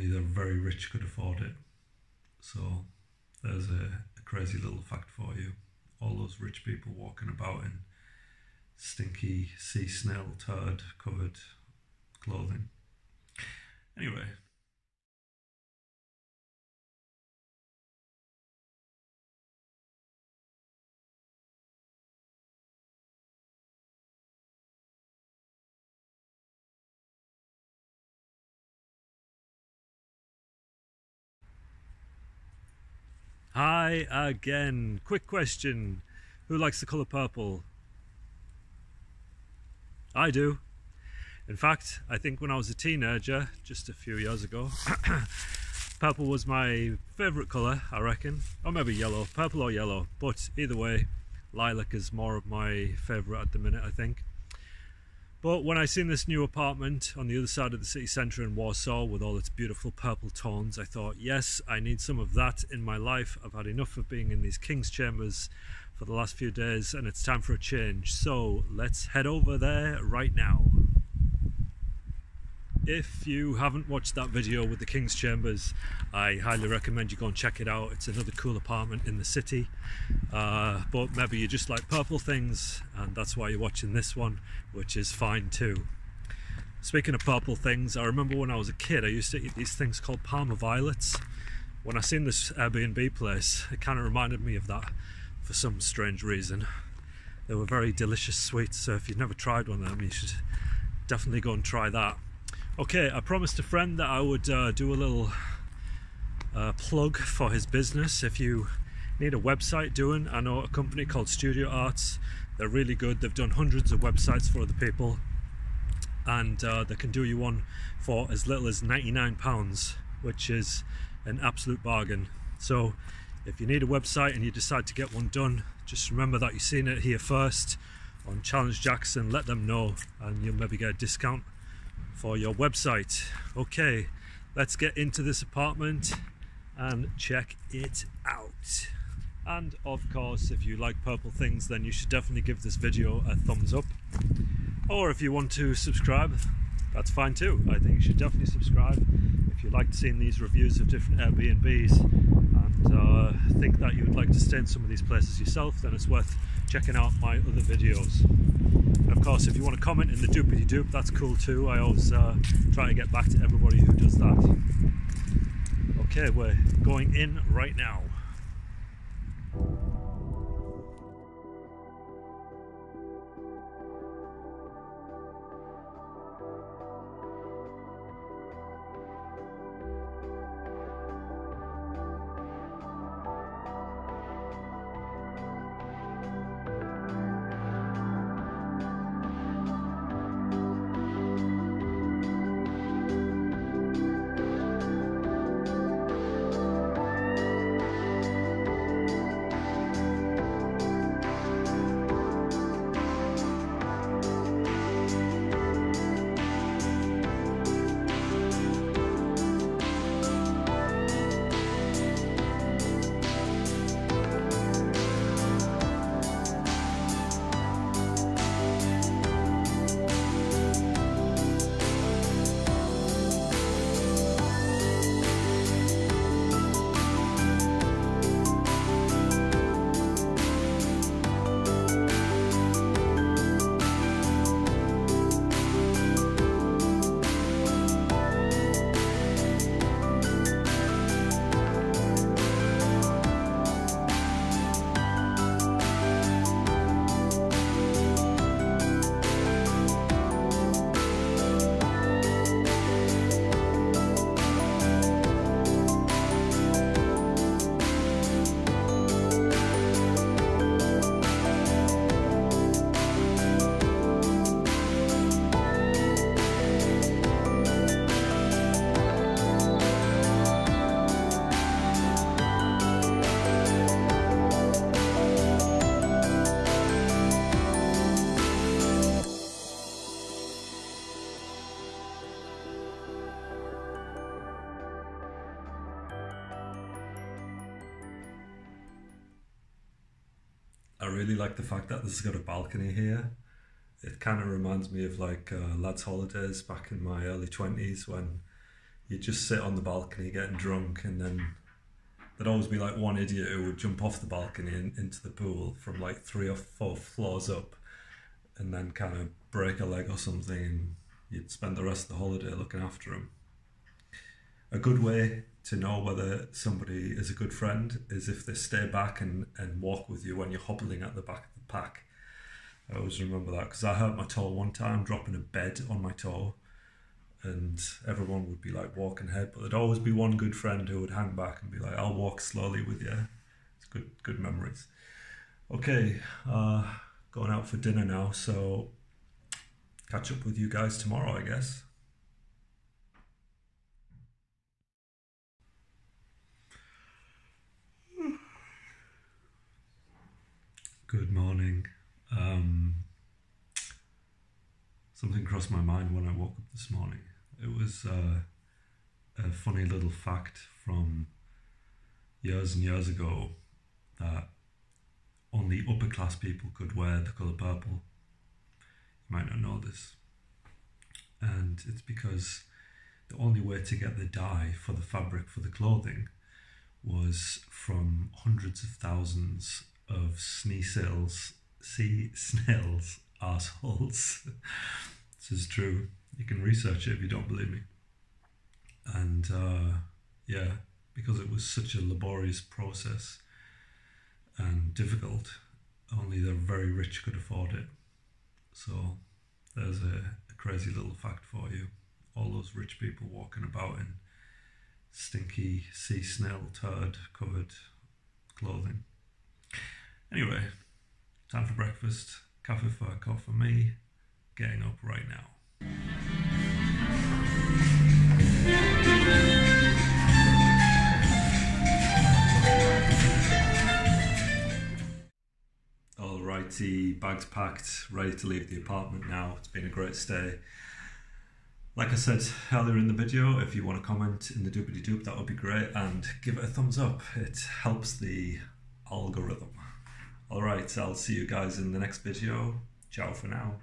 only the very rich could afford it. So there's a crazy little fact for you. All those rich people walking about in stinky sea snail turd covered clothing. Anyway. Hi again. Quick question. Who likes the colour purple? I do. In fact, I think when I was a teenager, just a few years ago, purple was my favourite colour, I reckon. Or maybe yellow, purple or yellow. But either way, lilac is more of my favourite at the minute, I think. But when I seen this new apartment on the other side of the city centre in Warsaw with all its beautiful purple tones, I thought, yes, I need some of that in my life. I've had enough of being in these king's chambers for the last few days and it's time for a change. So let's head over there right now. If you haven't watched that video with the King's Chambers, I highly recommend you go and check it out. It's another cool apartment in the city, but maybe you just like purple things and that's why you're watching this one, which is fine too. Speaking of purple things, I remember when I was a kid I used to eat these things called parma violets. When I seen this Airbnb place, it kind of reminded me of that for some strange reason. They were very delicious sweets, so if you've never tried one of them, you should definitely go and try that. Okay, I promised a friend that I would do a little plug for his business. If you need a website doing, I know a company called Studio Arts. They're really good. They've done hundreds of websites for other people, and they can do you one for as little as £99, which is an absolute bargain. So if you need a website and you decide to get one done, just remember that you've seen it here first on Challenge Jackson. Let them know and you'll maybe get a discount for your website. Okay, let's get into this apartment and check it out. And of course, if you like purple things, then you should definitely give this video a thumbs up. Or if you want to subscribe, that's fine too. I think you should definitely subscribe if you like seeing these reviews of different Airbnbs and think that you would like to stay in some of these places yourself, then it's worth checking out my other videos. And of course, if you want to comment in the doopity doop, that's cool too. I always try to get back to everybody who does that. Okay, we're going in right now. I really like the fact that this has got a balcony here. It kind of reminds me of like lads' holidays back in my early 20s when you'd just sit on the balcony getting drunk, and then there'd always be like one idiot who would jump off the balcony into the pool from like 3 or 4 floors up, and then kind of break a leg or something, and you'd spend the rest of the holiday looking after him. A good way to know whether somebody is a good friend is if they stay back and walk with you when you're hobbling at the back of the pack. I always remember that, because I hurt my toe one time dropping a bed on my toe, and everyone would be like walking ahead, but there'd always be one good friend who would hang back and be like, I'll walk slowly with you. It's good memories. Okay, going out for dinner now, so catch up with you guys tomorrow, I guess. Good morning. Something crossed my mind when I woke up this morning. It was a funny little fact from years and years ago that only upper class people could wear the colour purple. You might not know this. And it's because the only way to get the dye for the fabric for the clothing was from hundreds of thousands of sea snails arseholes. This is true. You can research it if you don't believe me. And yeah, because it was such a laborious process and difficult, only the very rich could afford it. So there's a crazy little fact for you. All those rich people walking about in stinky sea snail turd covered clothing. Anyway, time for breakfast. Cafe furco for me. Getting up right now. Alrighty, bags packed, ready to leave the apartment now. It's been a great stay. Like I said earlier in the video, if you want to comment in the doobity doop, that would be great, and give it a thumbs up. It helps the algorithm. Alright, I'll see you guys in the next video. Ciao for now.